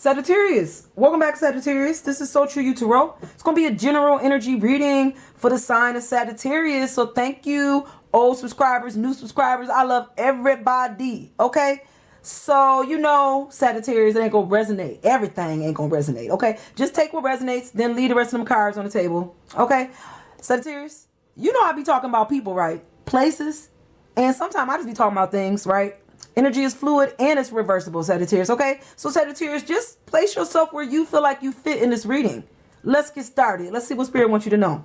Sagittarius, welcome back, Sagittarius. This is So True You Tarot. It's going to be a general energy reading for the sign of Sagittarius. So thank you, old subscribers, new subscribers. I love everybody, okay? So, you know, Sagittarius, it ain't going to resonate. Everything ain't going to resonate, okay? Just take what resonates, then leave the rest of them cards on the table, okay? Sagittarius, you know I be talking about people, right? Places, and sometimes I just be talking about things, right? Energy is fluid and it's reversible, Sagittarius, okay? So Sagittarius, just place yourself where you feel like you fit in this reading. Let's get started. Let's see what Spirit wants you to know.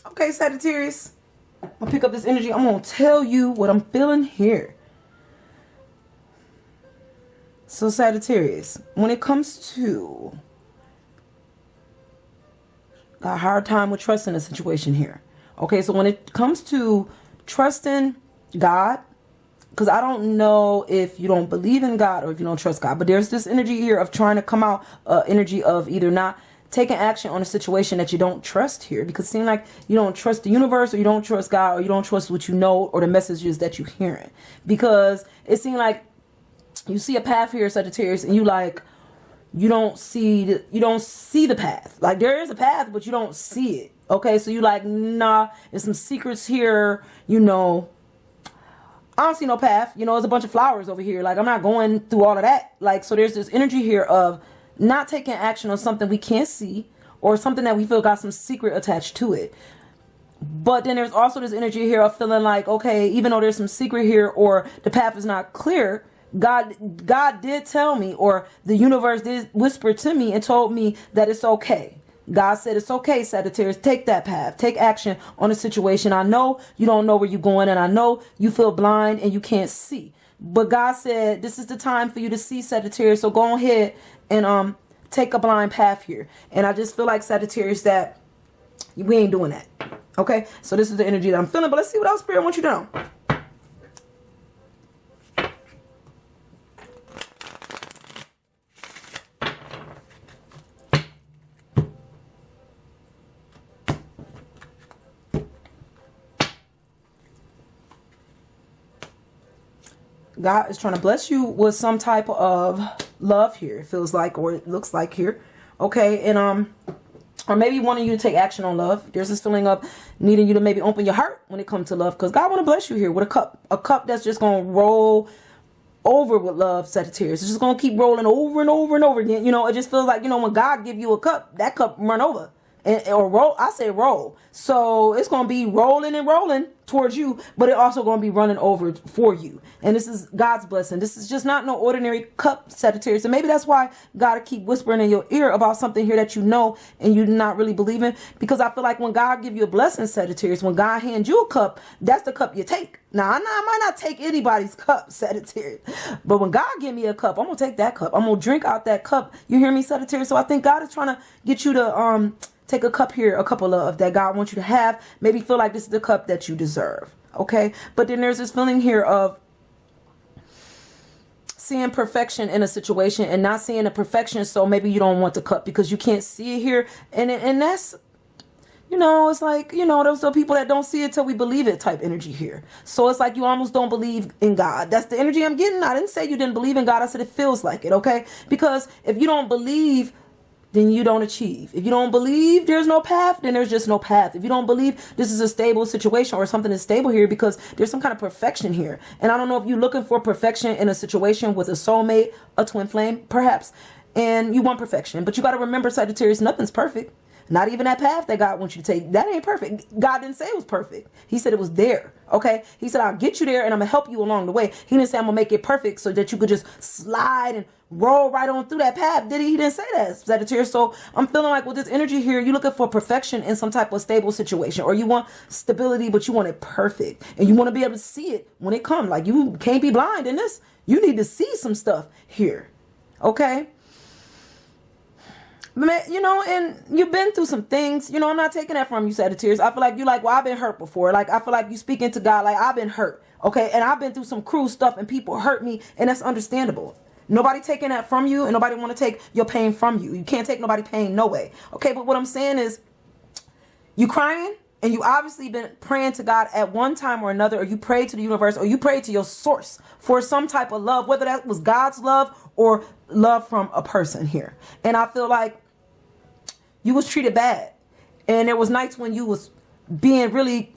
Okay, Sagittarius. I'm going to pick up this energy. I'm going to tell you what I'm feeling here. So Sagittarius, when it comes to a hard time with trusting a situation here. Okay, so when it comes to trusting God, because I don't know if you don't believe in God or if you don't trust God, but there's this energy here of trying to come out, energy of either not taking action on a situation that you don't trust here, because it seems like you don't trust the universe, or you don't trust God, or you don't trust what you know, or the messages that you're hearing, because it seems like you see a path here, Sagittarius, and you don't see the path. Like, there is a path, but you don't see it. Okay, so you like, nah, there's some secrets here, you know. I don't see no path, you know. There's a bunch of flowers over here, like I'm not going through all of that. Like, so there's this energy here of not taking action on something we can't see, or something that we feel got some secret attached to it. But then there's also this energy here of feeling like, okay, even though there's some secret here, or the path is not clear, God did tell me, or the universe did whisper to me and told me that it's okay. God said it's okay, Sagittarius. Take that path. Take action on a situation. I know you don't know where you're going, and I know you feel blind and you can't see. But God said this is the time for you to see, Sagittarius. So go ahead and take a blind path here. And I just feel like, Sagittarius, that we ain't doing that. Okay? So this is the energy that I'm feeling. But let's see what else Spirit wants you to know. God is trying to bless you with some type of love here, it feels like, or it looks like here. Okay, and or maybe wanting you to take action on love. There's this feeling of needing you to maybe open your heart when it comes to love, because God want to bless you here with a cup that's just going to roll over with love, Sagittarius. It's just going to keep rolling over and over and over again. You know, it just feels like, you know, when God give you a cup, that cup run over. Or roll, I say roll. So it's going to be rolling and rolling towards you, but it also going to be running over for you. And this is God's blessing. This is just not no ordinary cup, Sagittarius. And maybe that's why God will keep whispering in your ear about something here that you know and you're not really believing. Because I feel like when God give you a blessing, Sagittarius, when God hands you a cup, that's the cup you take. Now, I might not take anybody's cup, Sagittarius, but when God give me a cup, I'm going to take that cup. I'm going to drink out that cup. You hear me, Sagittarius? So I think God is trying to get you to take a cup here, a couple of that God wants you to have. Maybe feel like this is the cup that you deserve. Okay. But then there's this feeling here of seeing perfection in a situation and not seeing the perfection. So maybe you don't want the cup because you can't see it here. And that's, you know, it's like, you know, those are people that don't see it till we believe it type energy here. So it's like you almost don't believe in God. That's the energy I'm getting. I didn't say you didn't believe in God. I said it feels like it. Okay. Because if you don't believe, then you don't achieve. If you don't believe there's no path, then there's just no path. If you don't believe this is a stable situation or something is stable here, because there's some kind of perfection here. And I don't know if you're looking for perfection in a situation with a soulmate, a twin flame, perhaps, and you want perfection. But you got to remember, Sagittarius, nothing's perfect. Not even that path that God wants you to take. That ain't perfect. God didn't say it was perfect. He said it was there. Okay. He said, I'll get you there and I'm going to help you along the way. He didn't say I'm going to make it perfect so that you could just slide and roll right on through that path. Did he? He didn't say that, Sagittarius. So I'm feeling like with this energy here, you're looking for perfection in some type of stable situation, or you want stability, but you want it perfect. And you want to be able to see it when it comes. Like, you can't be blind in this. You need to see some stuff here. Okay. You know, and you've been through some things. You know, I'm not taking that from you, Sagittarius. I feel like you like, well, I've been hurt before. Like, I feel like you speaking to God like, I've been hurt. Okay, and I've been through some cruel stuff and people hurt me, and that's understandable. Nobody taking that from you, and nobody want to take your pain from you. You can't take nobody pain, no way. Okay, but what I'm saying is, you crying, and you obviously been praying to God at one time or another, or you prayed to the universe, or you prayed to your source for some type of love, whether that was God's love or love from a person here. And I feel like you was treated bad. And there was nights when you was being really,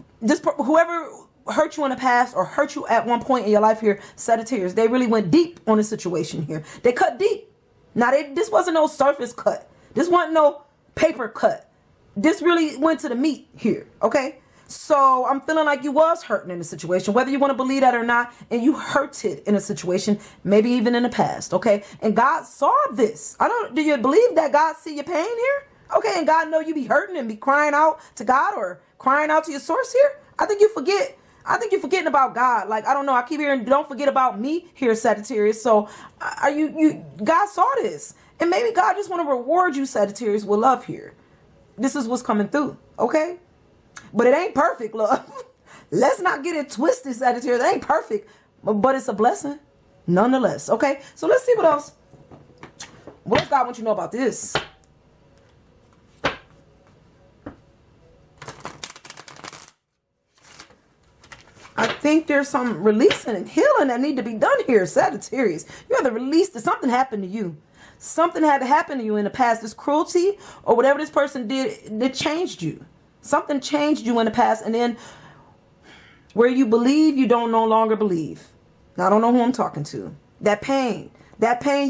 whoever hurt you in the past or hurt you at one point in your life here, Sagittarius, they really went deep on the situation here. They cut deep. Now, this wasn't no surface cut. This wasn't no paper cut. This really went to the meat here, okay? So I'm feeling like you was hurting in the situation, whether you want to believe that or not, and you hurted in a situation, maybe even in the past, okay? And God saw this. Do you believe that God see your pain here? Okay, and God know you be hurting and be crying out to God or crying out to your source here? I think you're forgetting about God. Like, I don't know, I keep hearing, don't forget about me here, Sagittarius. So God saw this. And maybe God just want to reward you, Sagittarius, with love here. This is what's coming through, okay? But it ain't perfect, love. Let's not get it twisted, Sagittarius. It ain't perfect, but it's a blessing nonetheless, okay? So let's see what else. What does God want you to know about this? I think there's some releasing and healing that need to be done here, Sagittarius. You have to release that something happened to you. Something had to happen to you in the past. This cruelty or whatever this person did, it changed you. Something changed you in the past. And then where you believe, you don't no longer believe. Now, I don't know who I'm talking to. That pain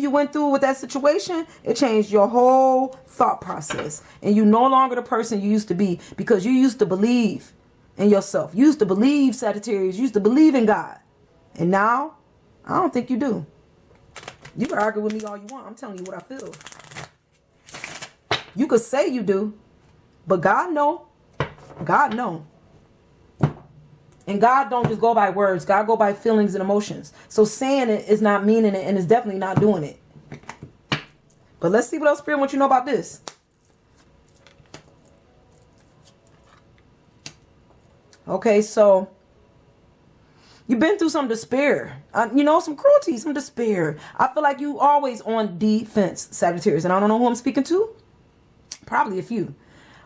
you went through with that situation, it changed your whole thought process. And you no longer the person you used to be because you used to believe in yourself. You used to believe, Sagittarius. You used to believe in God. And now, I don't think you do. You can argue with me all you want. I'm telling you what I feel. You could say you do, but God know. God know. And God don't just go by words. God go by feelings and emotions. So saying it is not meaning it and is definitely not doing it. But let's see what else Spirit wants you to know about this. Okay, so you've been through some despair, some cruelty, some despair. I feel like you always on defense, Sagittarius. And I don't know who I'm speaking to. Probably a few.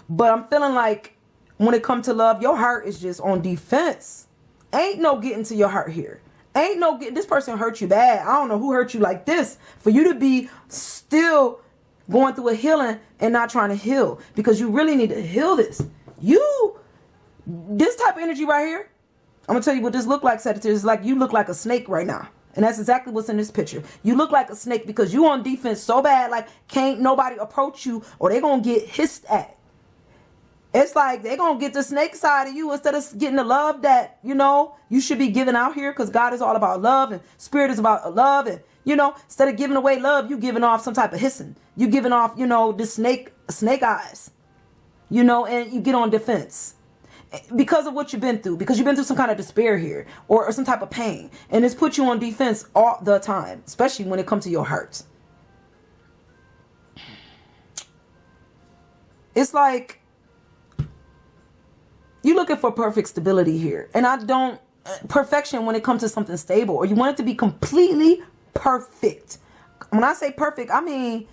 But I'm feeling like when it comes to love, your heart is just on defense. Ain't no getting to your heart here. Ain't no this person hurt you bad. I don't know who hurt you like this. For you to be still going through a healing and not trying to heal. Because you really need to heal this. This type of energy right here, I'm going to tell you what this look like, Sagittarius. It's like you look like a snake right now. And that's exactly what's in this picture. You look like a snake because you on defense so bad, like can't nobody approach you or they going to get hissed at. It's like they going to get the snake side of you instead of getting the love that, you should be giving out here because God is all about love and Spirit is about love. And, instead of giving away love, you giving off some type of hissing. You giving off, the snake eyes, and you get on defense. Because of what you've been through, because you've been through some kind of despair here or some type of pain. And it's put you on defense all the time, especially when it comes to your heart. It's like you're looking for perfect stability here. And perfection when it comes to something stable or you want it to be completely perfect. When I say perfect, I mean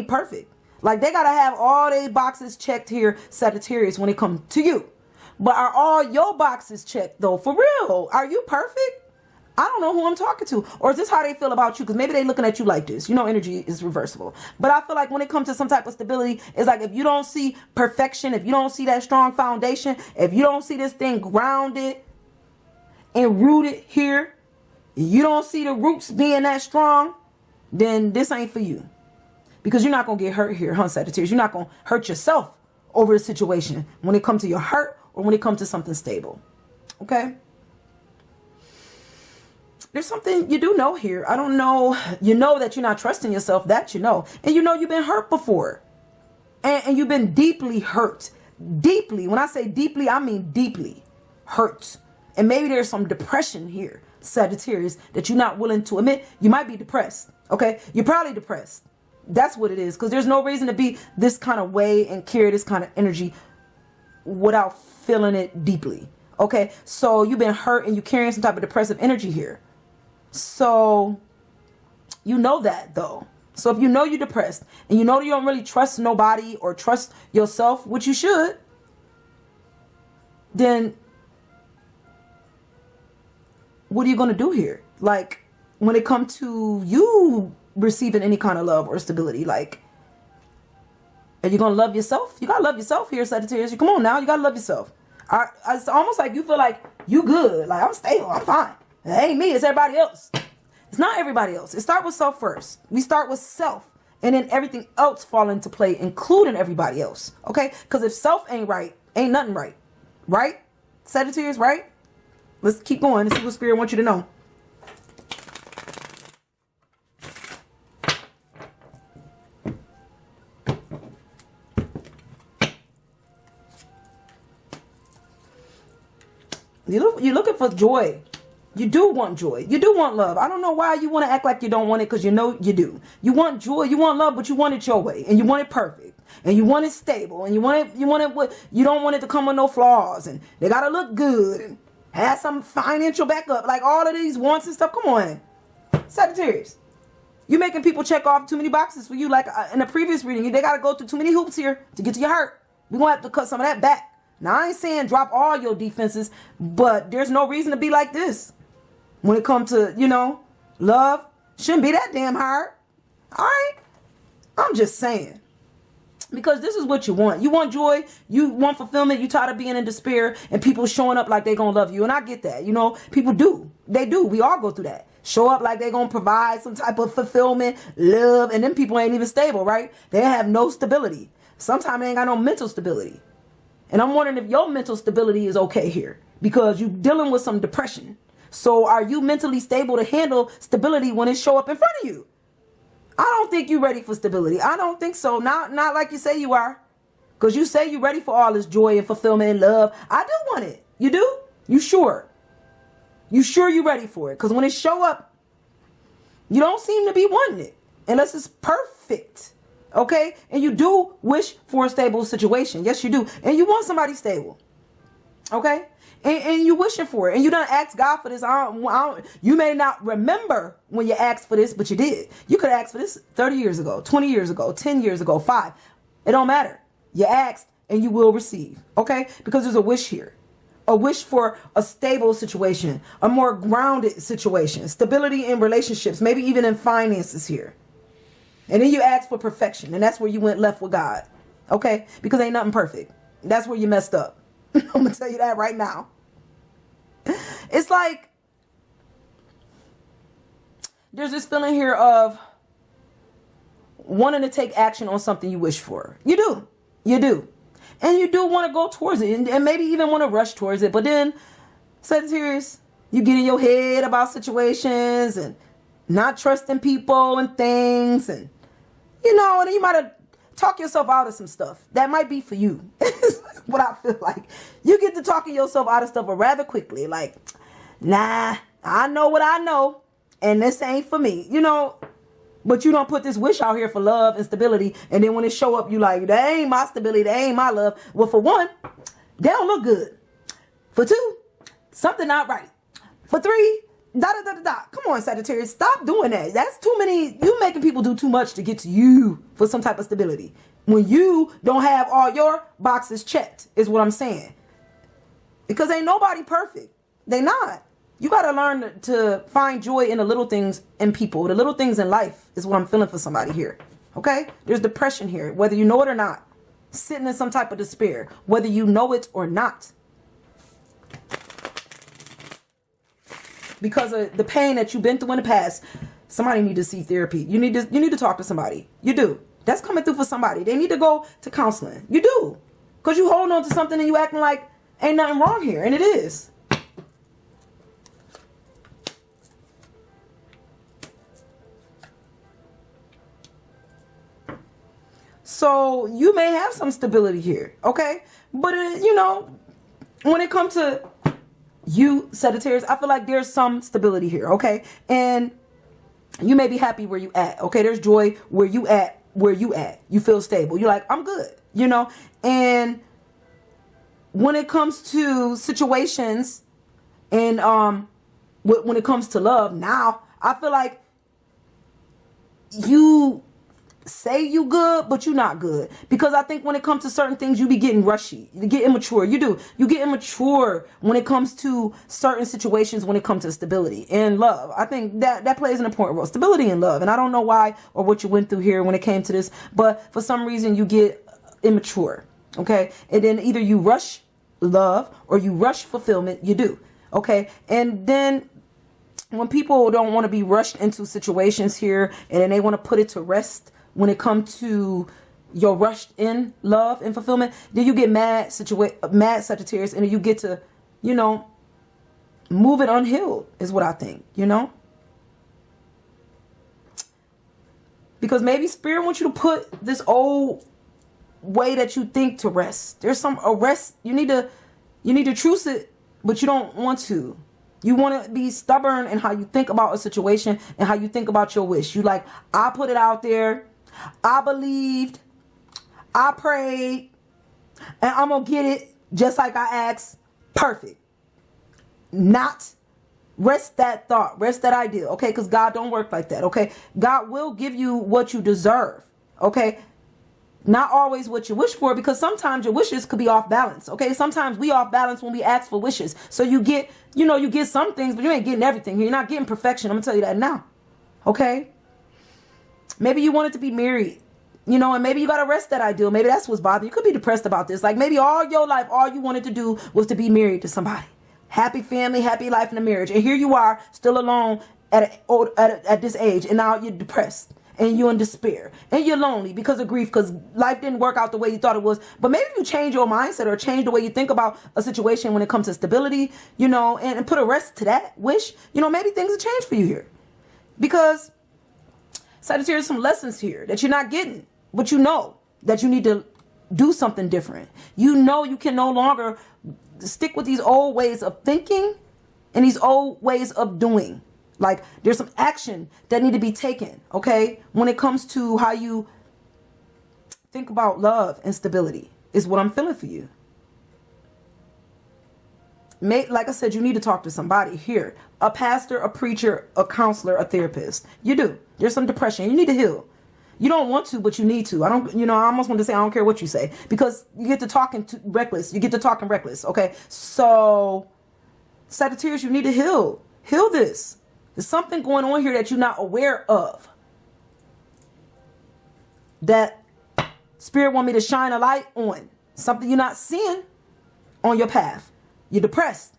perfect. Like they got to have all their boxes checked here, Sagittarius, when it comes to you. But are all your boxes checked, though? For real? Are you perfect? I don't know who I'm talking to. Or is this how they feel about you? Because maybe they're looking at you like this. Energy is reversible. But I feel like when it comes to some type of stability, it's like if you don't see perfection, if you don't see that strong foundation, if you don't see this thing grounded and rooted here, you don't see the roots being that strong, then this ain't for you. Because you're not going to get hurt here, huh, Sagittarius? You're not going to hurt yourself over a situation when it comes to your heart or when it comes to something stable. Okay? There's something you do know here. I don't know. You know that you're not trusting yourself. That you know. And you know you've been hurt before. And you've been deeply hurt. Deeply. When I say deeply, I mean deeply hurt. And maybe there's some depression here, Sagittarius, that you're not willing to admit. You might be depressed. Okay? You're probably depressed. That's what it is. Because there's no reason to be this kind of way and carry this kind of energy without feeling it deeply. Okay, so you've been hurt and you're carrying some type of depressive energy here. So you know that though. So if you know you're depressed and you know you don't really trust nobody or trust yourself, which you should, then what are you going to do here? Like when it comes to you receiving any kind of love or stability, like, are you going to love yourself? You got to love yourself here, Sagittarius. Come on now. You got to love yourself. It's almost like you feel like you good. Like, I'm stable. I'm fine. It ain't me. It's everybody else. It's not everybody else. It starts with self first. We start with self. And then everything else fall into play, including everybody else. Okay? Because if self ain't right, ain't nothing right. Right? Sagittarius, right? Let's keep going and see what Spirit wants you to know. You're looking for joy. You do want joy. You do want love. I don't know why you want to act like you don't want it, because you know you do. You want joy. You want love, but you want it your way, and you want it perfect, and you want it stable, and you want it. You don't want it to come with no flaws, and they gotta look good and have some financial backup. Like all of these wants and stuff. Come on, Sagittarius. You're making people check off too many boxes for you. Like in the previous reading, they gotta go through too many hoops here to get to your heart. We're gonna have to cut some of that back. Now, I ain't saying drop all your defenses, but there's no reason to be like this. When it comes to, love, shouldn't be that damn hard. All right? I'm just saying. Because this is what you want. You want joy. You want fulfillment. You tired of being in despair and people showing up like they're going to love you. And I get that. People do. They do. We all go through that. Show up like they're going to provide some type of fulfillment, love, and then people ain't even stable, right? They have no stability. Sometimes they ain't got no mental stability. And I'm wondering if your mental stability is okay here, because you're dealing with some depression. So are you mentally stable to handle stability when it show up in front of you? I don't think you're ready for stability. I don't think so. Not like you say you are. Because you say you're ready for all this joy and fulfillment and love. I do want it. You do? You sure? You sure you're ready for it? Because when it show up, you don't seem to be wanting it. Unless it's perfect. Okay? And you do wish for a stable situation. Yes, you do. And you want somebody stable. Okay? And you wishing for it. And you done asked God for this. You may not remember when you asked for this, but you did. You could ask for this 30 years ago, 20 years ago, 10 years ago, 5. It don't matter. You asked and you will receive. Okay? Because there's a wish here. A wish for a stable situation. A more grounded situation. Stability in relationships. Maybe even in finances here. And then you ask for perfection. And that's where you went left with God. Okay? Because ain't nothing perfect. That's where you messed up. I'm going to tell you that right now. It's like there's this feeling here of wanting to take action on something you wish for. You do. You do. And you do want to go towards it. And maybe even want to rush towards it. But then, Sagittarius, you get in your head about situations and not trusting people and things. And, and you might have talked yourself out of some stuff. That might be for you. What I feel like. You get to talking yourself out of stuff rather quickly. Like, nah, I know what I know. And this ain't for me. But you don't put this wish out here for love and stability. And then when it show up, you like, that ain't my stability. That ain't my love. Well, for one, they don't look good. For two, something not right. For three, da-da-da-da-da. Come on, Sagittarius. Stop doing that. That's too many. You making people do too much to get to you for some type of stability. When you don't have all your boxes checked, is what I'm saying. Because ain't nobody perfect. They not. You got to learn to find joy in the little things in people. The little things in life is what I'm feeling for somebody here. Okay? There's depression here, whether you know it or not. Sitting in some type of despair, whether you know it or not. Because of the pain that you've been through in the past, somebody need to see therapy. You need to talk to somebody. You do. That's coming through for somebody. They need to go to counseling. You do. Because you holding on to something and you acting like ain't nothing wrong here. And it is. So you may have some stability here. Okay. But, when it comes to you, Sagittarius, I feel like there's some stability here. Okay. And you may be happy where you at. Okay. There's joy where you at. You feel stable. You're like, I'm good, and when it comes to situations and when it comes to love, now I feel like you say you good, but you're not good. Because I think when it comes to certain things, you be getting rushy. You get immature. You do. You get immature when it comes to certain situations, when it comes to stability and love. I think that plays an important role. Stability and love. And I don't know why or what you went through here when it came to this, but for some reason you get immature. Okay. And then either you rush love or you rush fulfillment. You do. Okay. And then when people don't want to be rushed into situations here and then they want to put it to rest, when it comes to your rushed in love and fulfillment, then you get mad Sagittarius, and then you get to, move it unhealed is what I think, because maybe spirit wants you to put this old way that you think to rest. There's some arrest. You need to truce it, but you don't want to. You want to be stubborn in how you think about a situation and how you think about your wish. You like, I put it out there. I believed, I prayed, and I'm going to get it just like I asked. Perfect. Not rest that thought, rest that idea, okay? Because God don't work like that, okay? God will give you what you deserve, okay? Not always what you wish for, because sometimes your wishes could be off balance, okay? Sometimes we off balance when we ask for wishes. So you get, you get some things, but you ain't getting everything. You're not getting perfection. I'm going to tell you that now, okay? Maybe you wanted to be married, and maybe you got to rest that ideal. Maybe that's what's bothering you. You could be depressed about this. Like maybe all your life, all you wanted to do was to be married to somebody. Happy family, happy life in a marriage. And here you are still alone at this age. And now you're depressed and you're in despair and you're lonely because of grief, because life didn't work out the way you thought it was. But maybe if you change your mindset or change the way you think about a situation when it comes to stability, and put a rest to that wish, maybe things will change for you here. Because Sagittarius, some lessons here that you're not getting, but you know that you need to do something different. You can no longer stick with these old ways of thinking and these old ways of doing. Like there's some action that need to be taken, okay? When it comes to how you think about love and stability is what I'm feeling for you. Like I said, you need to talk to somebody here. A pastor, a preacher, a counselor, a therapist. You do. There's some depression. You need to heal. You don't want to, but you need to. I almost want to say I don't care what you say. Because you get to talking reckless. You get to talking reckless. Okay? So, Sagittarius, you need to heal. Heal this. There's something going on here that you're not aware of. That Spirit want me to shine a light on. Something you're not seeing on your path. You're depressed,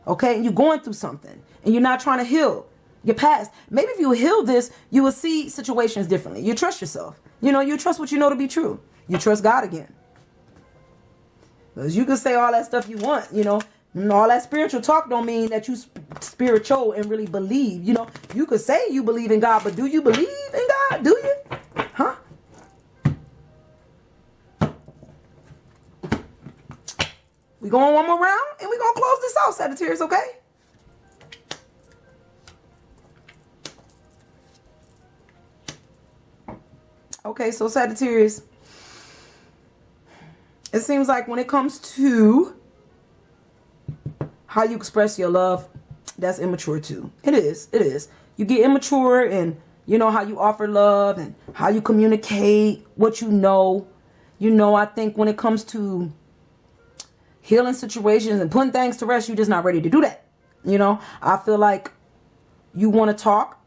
okay? And you're going through something, and you're not trying to heal your past. Maybe if you heal this, you will see situations differently. You trust yourself. You trust what you know to be true. You trust God again. Because you can say all that stuff you want, all that spiritual talk don't mean that you spiritual and really believe. You could say you believe in God, but do you believe in God? Do you? Huh? We going one more round and we're going to close this out, Sagittarius, okay? Okay, so Sagittarius, it seems like when it comes to how you express your love, that's immature too. It is. It is. You get immature in, how you offer love and how you communicate what you know. I think when it comes to healing situations and putting things to rest, you're just not ready to do that. I feel like you want to talk,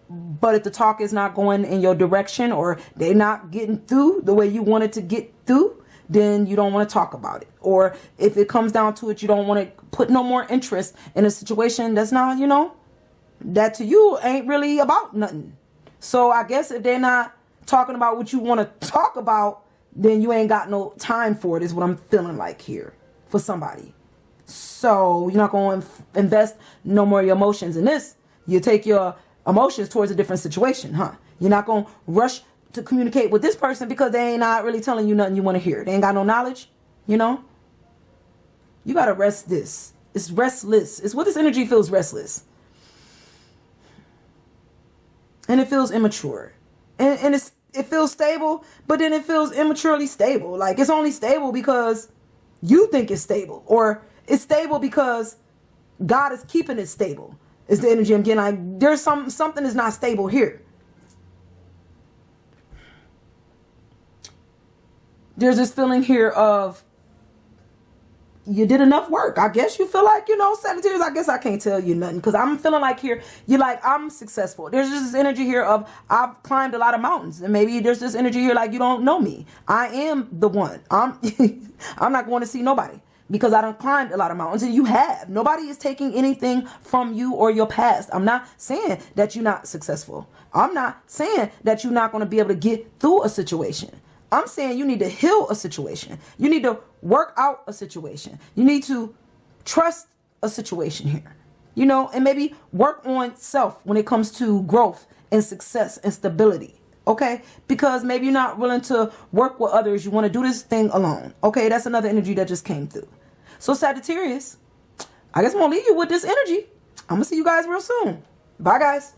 but if the talk is not going in your direction or they're not getting through the way you want it to get through, then you don't want to talk about it. Or if it comes down to it, you don't want to put no more interest in a situation that's not, that to you ain't really about nothing. So I guess if they're not talking about what you want to talk about, then you ain't got no time for it, is what I'm feeling like here for somebody. So you're not going to invest no more of your emotions in this. You take your emotions towards a different situation, huh? You're not going to rush to communicate with this person because they ain't not really telling you nothing you want to hear. They ain't got no knowledge, You got to rest this. It's restless. It's what this energy feels restless. And it feels immature. And it feels stable, but then it feels immaturely stable. Like it's only stable because you think it's stable, or it's stable because God is keeping it stable. Is the energy I'm getting. Like there's something is not stable here. There's this feeling here of you did enough work. I guess you feel like, Sagittarius, I guess I can't tell you nothing, because I'm feeling like here, you're like, I'm successful. There's just this energy here of I've climbed a lot of mountains. And maybe there's this energy here like you don't know me. I am the one. I'm not going to see nobody because I done climbed a lot of mountains, and you have. Nobody is taking anything from you or your past. I'm not saying that you're not successful. I'm not saying that you're not going to be able to get through a situation. I'm saying you need to heal a situation. You need to work out a situation. You need to trust a situation here, and maybe work on self when it comes to growth and success and stability. Okay. Because maybe you're not willing to work with others. You want to do this thing alone. Okay. That's another energy that just came through. So Sagittarius, I guess I'm going to leave you with this energy. I'm going to see you guys real soon. Bye guys.